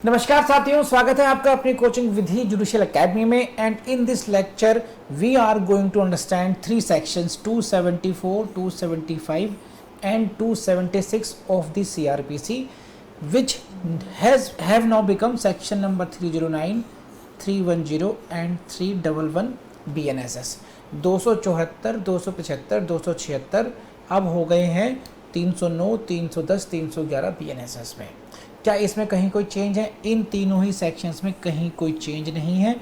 नमस्कार साथियों, स्वागत है आपका अपनी कोचिंग विधि जुडिशियल एकेडमी में। And in this lecture we are going to understand three sections 274, 275 and 276 of the CRPC which have now become section number 309, 310 and 311 BNSS। 274, 275, 276 अब हो गए हैं 309, 310, 311 BNSS में। क्या इसमें कहीं कोई चेंज है? इन तीनों ही सेक्शंस में कहीं कोई चेंज नहीं है।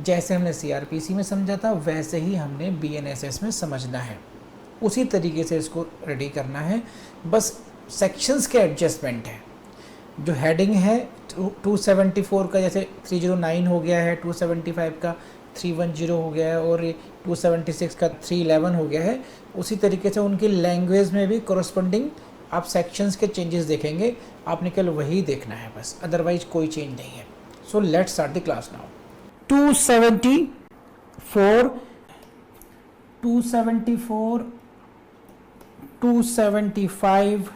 जैसे हमने सीआरपीसी में समझा था वैसे ही हमने बीएनएसएस में समझना है, उसी तरीके से इसको रेडी करना है। बस सेक्शंस के एडजस्टमेंट है। जो हेडिंग है 274 का जैसे 309 हो गया है, 275 का 310 हो गया है और 276 का 311 हो गया है, उसी तरीके से उनकी लैंग्वेज में भी कोरस्पोंडिंग आप सेक्शंस के चेंजेस देखेंगे। आपने केवल वही देखना है बस, अदरवाइज कोई चेंज नहीं है। So let's start the class now. 274, 275,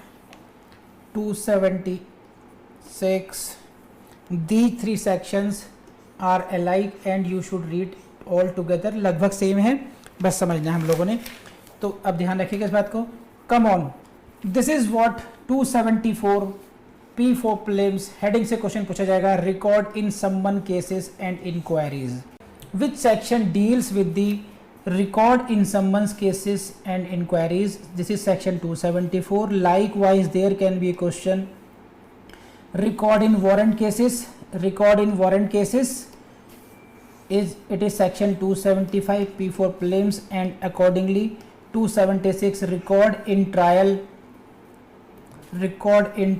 276, these three sections are alike and you should read all together। लगभग सेम है, बस समझना है हम लोगों ने। तो अब ध्यान रखिएगा इस बात को। Come on, this is what 274 P4 prelims heading से क्वेश्चन पूछा जाएगा। Record in summons cases and inquiries. Which section deals with the record in summons cases and inquiries? This is section 274। Likewise there can be a question record in warrant cases. Record in warrant cases it is section 275 P4 prelims, and accordingly 276 record in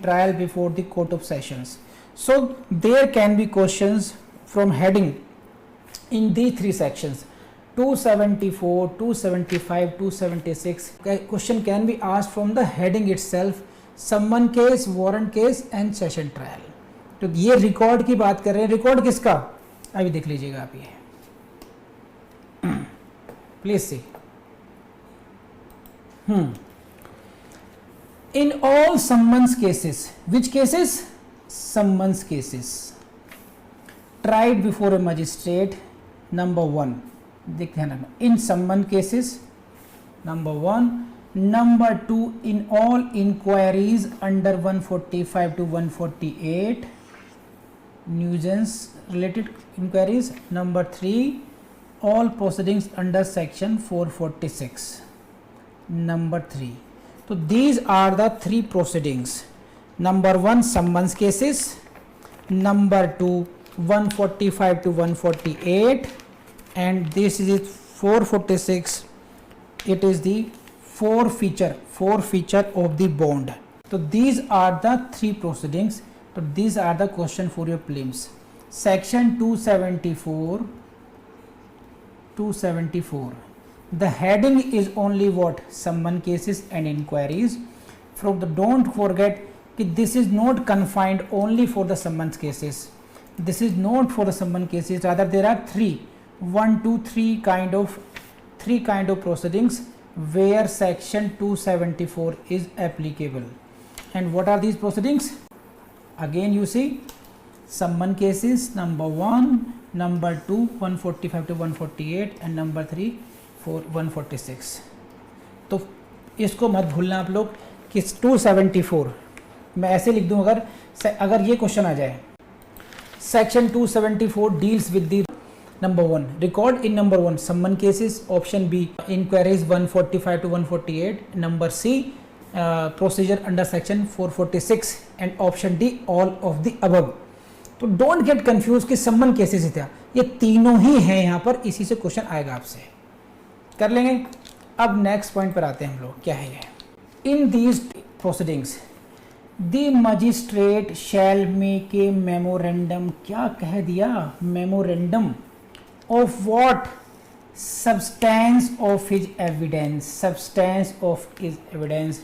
trial before the court of sessions. So there can be questions from heading in these three sections 274, 275, 276. Question can be asked from the heading itself, summon case, warrant case and session trial. तो ये record की बात कर रहे हैं। Record किसका? अभी देख लीजिएगा आप, ये please see. In all summons cases, which cases? Summons cases tried before a magistrate, number 1, देखते हैं ना, in summon cases, number 1, number 2, in all inquiries under 145 to 148, nuisance related inquiries, number 3, all proceedings under section 446, number 3. So these are the three proceedings. Number 1, summons cases. Number 2, 145 to 148, and this is 446. It is the forfeiture of the bond. So these are the three proceedings. So these are the question for your prelims. Section 274. The heading is only what? Summon cases and inquiries. From the, don't forget that this is not confined only for the summons cases. This is not for the summon cases. Rather, there are three kind of proceedings where section 274 is applicable. And what are these proceedings? Again, you see, summon cases number 1, number 2, 145 to 148, and number 3 for 146. तो इसको मत भूलना आप लोग कि 274 मैं ऐसे लिख दूं। अगर ये क्वेश्चन आ जाए, section 274 deals with the number 1 record in number 1 summons cases, option B inquiries 145 to 148, number C procedure under section 446, and option D all of the above. तो डोंट गेट कंफ्यूज कि सम्मन केसेस ही था, ये तीनों ही हैं यहाँ पर, इसी से क्वेश्चन आएगा आपसे, कर लेंगे। अब नेक्स्ट पॉइंट पर आते हैं हम लोग, क्या है ये? In these proceedings the magistrate shall make a memorandum. क्या कह दिया? Memorandum of what? Substance of his evidence. Substance of his evidence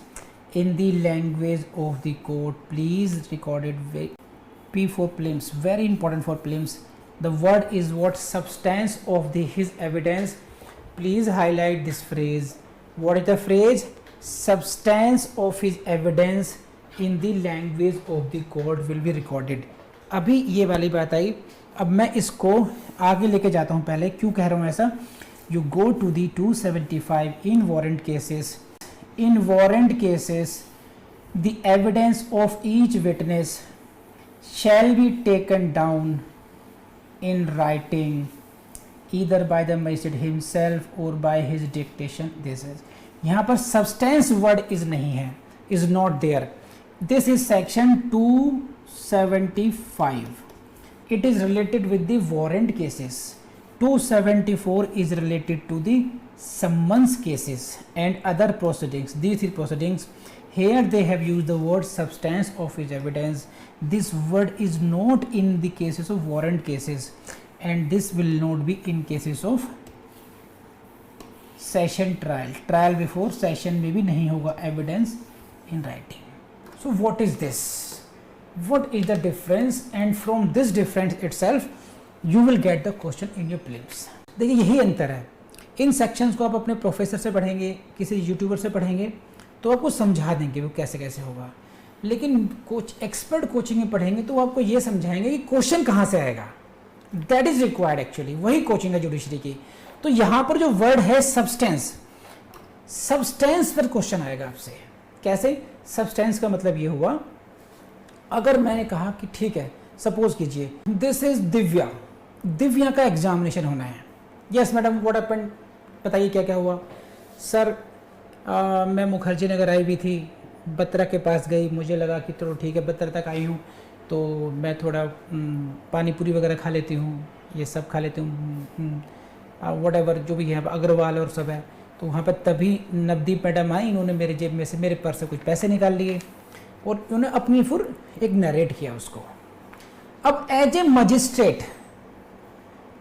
in the language of the court. Please record it. P4 prelims, very important for prelims. The word is what? Substance of his evidence. Please highlight this phrase. What is the phrase? Substance of his evidence in the language of the court will be recorded. अभी ये वाली बात आई, अब मैं इसको आगे लेके जाता हूँ। पहले क्यों कह रहा हूँ ऐसा, you go to the 275 in warrant cases. In warrant cases the evidence of each witness shall be taken down in writing either by the magistrate himself or by his dictation. This is, यहाँ पर substance word is नहीं है, is not there. This is section 275. It is related with the warrant cases. 274 is related to the summons cases and other proceedings. These three proceedings, here they have used the word substance of his evidence. This word is not in the cases of warrant cases, and this will not be in cases of session trial. Trial before session में भी नहीं होगा evidence in writing. So what is this? What is the difference? And from this difference itself you will get the question in your prelims. देखिए यही अंतर है। इन sections को आप अपने प्रोफेसर से पढ़ेंगे, किसी यूट्यूबर से पढ़ेंगे तो आपको समझा देंगे वो कैसे कैसे होगा, लेकिन कोच एक्सपर्ट कोचिंग में पढ़ेंगे तो वो आपको ये समझाएंगे कि क्वेश्चन कहाँ से आएगा। दैट इज रिक्वायर्ड एक्चुअली, वही कोचिंग है जुडिशरी की। तो यहाँ पर जो वर्ड है सब्सटेंस, सब्सटेंस पर क्वेश्चन आएगा आपसे। कैसे? सब्सटेंस का मतलब ये हुआ, अगर मैंने कहा कि ठीक है, सपोज कीजिए दिस इज दिव्या, दिव्या का एग्जामिनेशन होना है। यस मैडम, व्हाट हैपेंड, बताइए क्या क्या हुआ। सर मैं मुखर्जी नगर आई हुई थी, बत्रा के पास गई, मुझे लगा कि चलो ठीक है बत्रा तक आई हूँ तो मैं थोड़ा पानी पूरी वगैरह खा लेती हूँ, ये सब खा लेती हूँ, वट एवर जो भी है, अग्रवाल और सब है। तो वहाँ पर तभी नवदीप मैडम आई, इन्होंने मेरे जेब में से, मेरे पर्स से कुछ पैसे निकाल लिए और उन्होंने अपनी फिर एक नरेट किया उसको। अब as a magistrate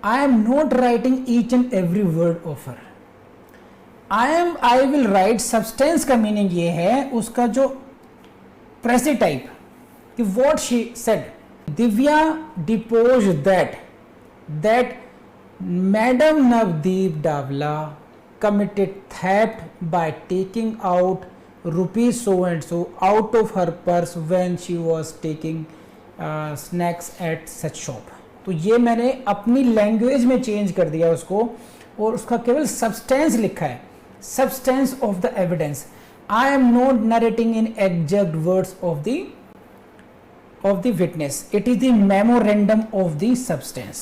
I am not writing each and every word of her, I will write substance का मीनिंग ये है उसका जो प्रेसिटाइप कि what she said. Divya depose that madam Navdeep Dawla committed theft by taking out rupees so and so out of her purse when she was taking snacks at such shop। तो ये मैंने अपनी लैंग्वेज में चेंज कर दिया उसको और उसका केवल सब्सटेंस लिखा है, substance of the evidence. I am not narrating in exact words of the witness. It is the memorandum of the substance.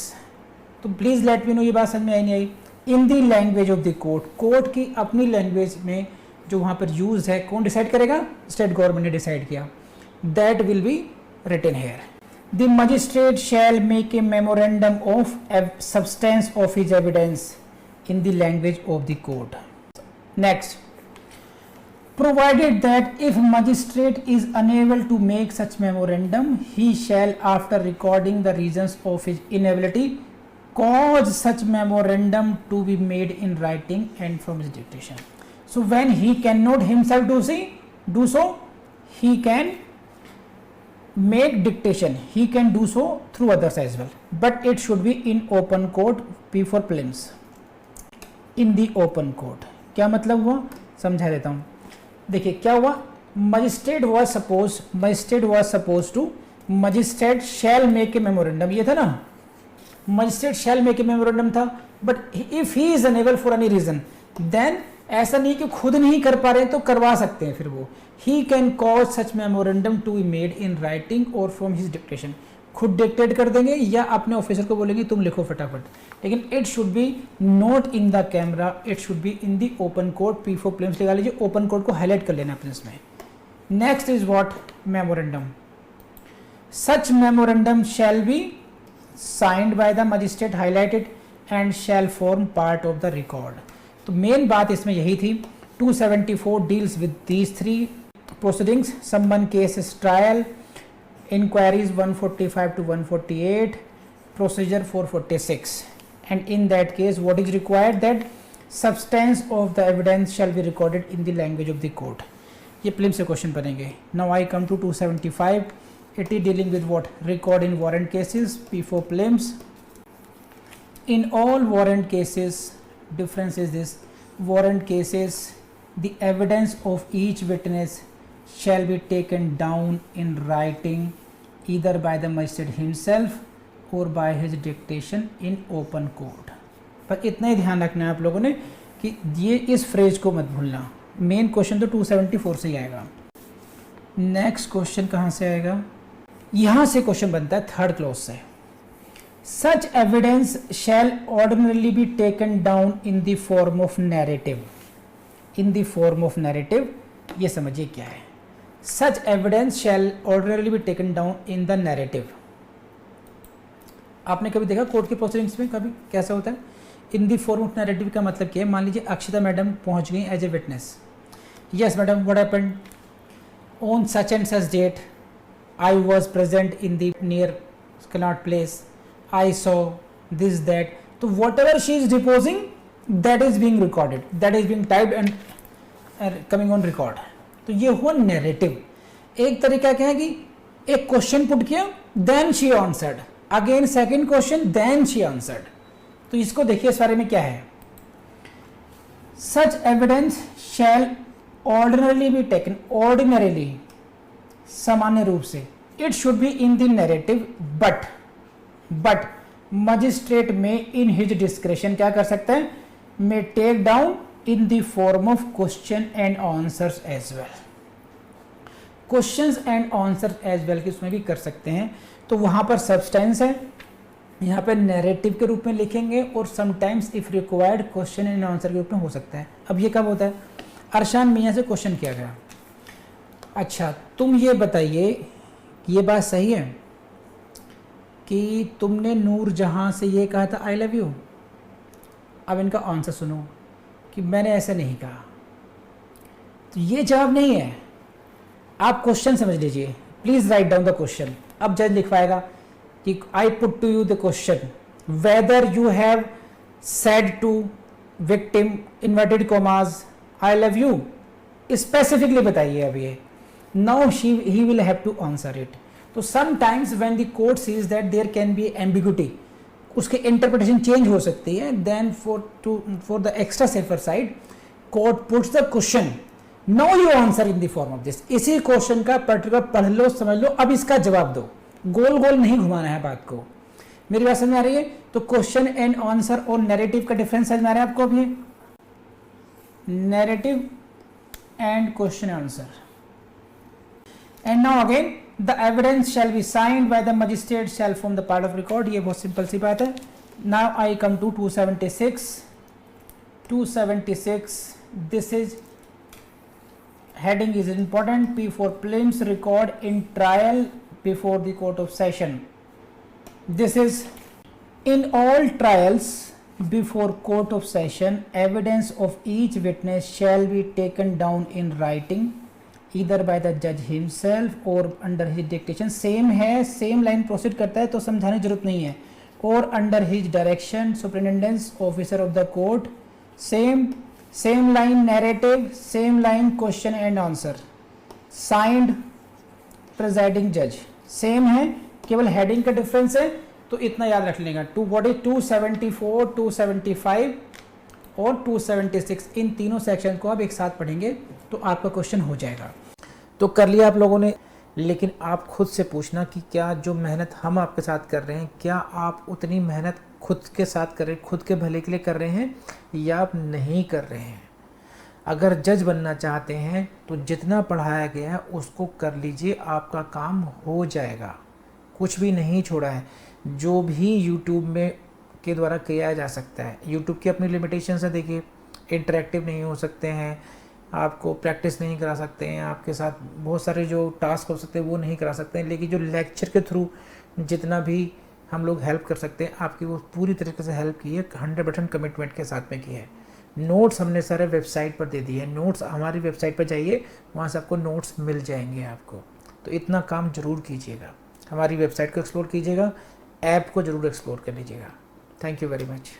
तो प्लीज लेट मी नो, ये बात समझ में आई नहीं आई। In the language of the court, court की अपनी लैंग्वेज में जो वहाँ पर यूज है, कौन डिसाइड करेगा? स्टेट गवर्नमेंट ने डिसाइड किया। That will be written here. The magistrate shall make a memorandum of substance of his evidence in the language of the court. Next, provided that if magistrate is unable to make such memorandum, he shall, after recording the reasons of his inability, cause such memorandum to be made in writing and from his dictation. So when he cannot himself do so, he can make dictation, he can do so through others as well, but it should be in open court before prelims. In the open court क्या मतलब हुआ, समझा देता हूँ। देखिए क्या हुआ, magistrate shall make a memorandum, ये था ना, magistrate shall make a memorandum था, but if he is unable for any reason, then ऐसा नहीं कि खुद नहीं कर पा रहे तो करवा सकते हैं फिर वो, he can cause such memorandum to be made in writing और फ्रॉम हिज डिक्टेशन, खुद डिक्टेट कर देंगे या अपने ऑफिसर को बोलेंगे तुम लिखो फटाफट, लेकिन it should be not in the camera, it should be in the open court P4 prelims. लगा लीजिए, ओपन कोर्ट को हाईलाइट कर लेना अपने इसमें। Next is what, memorandum. Such memorandum shall be signed by the magistrate, highlighted and shall form part of the record. तो मेन बात इसमें यही थी। 274 deals with these three proceedings, summons cases trial, inquiries 145 to 148, procedure 446, and in that case what is required, that substance of the evidence shall be recorded in the language of the court। ये prelim से question बनेंगे। Now I come to 275, it is dealing with what, record in warrant cases, P4 prelims। In all warrant cases, difference is this, warrant cases the evidence of each witness shall be taken down in writing either by the magistrate himself or by his dictation in open court। पर इतना ही ध्यान रखना है आप लोगों ने कि ये इस फ्रेज को मत भूलना। मेन क्वेश्चन तो 274 से ही आएगा। नेक्स्ट क्वेश्चन कहाँ से आएगा, यहाँ से क्वेश्चन बनता है थर्ड क्लॉज से। सच evidence shell ordinarily be taken down in the form of narrative. In the form of narrative, ये समझिए क्या है। सच evidence shell ordinarily be taken down in the narrative. आपने कभी देखा कोर्ट के प्रोसीडिंग्स में कभी कैसा होता है? इन द फॉर्म ऑफ नैरेटिव का मतलब क्या है? मान लीजिए अक्षिता मैडम पहुंच गई as a witness. Yes madam, what happened on such and such date, I was present in the near Connaught Place, I saw this that। तो whatever she is deposing that is being recorded, that is being typed and coming on record। तो ये हुआ narrative। एक तरीका क्या है कि एक क्वेश्चन पुट किया then she answered, again second question then she answered। तो इसको देखिए इस बारे में क्या है। Such evidence shall ordinarily be taken, ordinarily सामान्य रूप से, it should be in the narrative but magistrate में इन हिज डिस्क्रेशन क्या कर सकते हैं, may take down in the form of question and answers as well. Questions and answer as well की उसमें भी कर सकते हैं। तो वहां पर सब्सटेंस है, यहाँ पे नैरेटिव के रूप में लिखेंगे और sometimes if required question and answer के रूप में हो सकता है। अब ये कब होता है? अरशान मियाँ से क्वेश्चन किया गया, अच्छा तुम ये बताइए ये बात सही है कि तुमने नूर जहाँ से ये कहा था आई लव यू। अब इनका आंसर सुनो कि मैंने ऐसे नहीं कहा। तो ये जवाब नहीं है, आप क्वेश्चन समझ लीजिए। Please write down the question. अब जज लिखवाएगा कि I put to you the question whether you have said to victim inverted commas I love you, specifically बताइए। अब ये now he will have to answer it. तो sometimes when the court sees that there can be ambiguity, उसके interpretation change हो सकती है, then for the extra safer side court puts the question, now you answer in the form of this. इसी question का particular पढ़ लो, समझ लो, अब इसका जवाब दो। गोल गोल नहीं घुमाना है बात को। मेरी बात समझ में आ रही है? तो क्वेश्चन एंड आंसर और नैरेटिव का डिफरेंस समझ में आ रहा है आपको? अभी narrative and question answer. And now again the evidence shall be signed by the magistrate shall form the part of record. ये बहुत सिंपल सी बात है। Now I come to 276। This is heading is important, P for prelims record in trial before the court of session। This is in all trials before court of session, evidence of each witness shall be taken down in writing either by the judge himself or under his dictation। Same है, same line proceed करता है तो समझाने की जरूरत नहीं है। और under his direction superintendence officer of the court, same line narrative, same line question and answer, signed presiding जज, सेम है, केवल हेडिंग का डिफरेंस है। तो इतना याद रख लेगा। 274, 275 और 276, इन तीनों सेक्शन को आप एक साथ पढ़ेंगे तो आपका क्वेश्चन हो जाएगा। तो कर लिया आप लोगों ने, लेकिन आप खुद से पूछना कि क्या जो मेहनत हम आपके साथ कर रहे हैं, क्या आप उतनी मेहनत खुद के साथ कर रहे हैं, खुद के भले के लिए कर रहे हैं या आप नहीं कर रहे हैं। अगर जज बनना चाहते हैं तो जितना पढ़ाया गया है उसको कर लीजिए, आपका काम हो जाएगा। कुछ भी नहीं छोड़ा है, जो भी यूट्यूब में के द्वारा किया जा सकता है। यूट्यूब की अपनी लिमिटेशंस है, देखिए इंटरेक्टिव नहीं हो सकते हैं, आपको प्रैक्टिस नहीं करा सकते हैं, आपके साथ बहुत सारे जो टास्क हो सकते हैं वो नहीं करा सकते हैं। लेकिन जो लेक्चर के थ्रू जितना भी हम लोग हेल्प कर सकते हैं आपकी, वो पूरी तरीके से हेल्प की है, 100% कमिटमेंट के साथ में की है। नोट्स हमने सारे वेबसाइट पर दे दिए हैं। नोट्स हमारी वेबसाइट पर जाइए, वहाँ से आपको नोट्स मिल जाएंगे आपको। तो इतना काम ज़रूर कीजिएगा, हमारी वेबसाइट को एक्सप्लोर कीजिएगा, ऐप को ज़रूर एक्सप्लोर कर लीजिएगा। Thank you very much.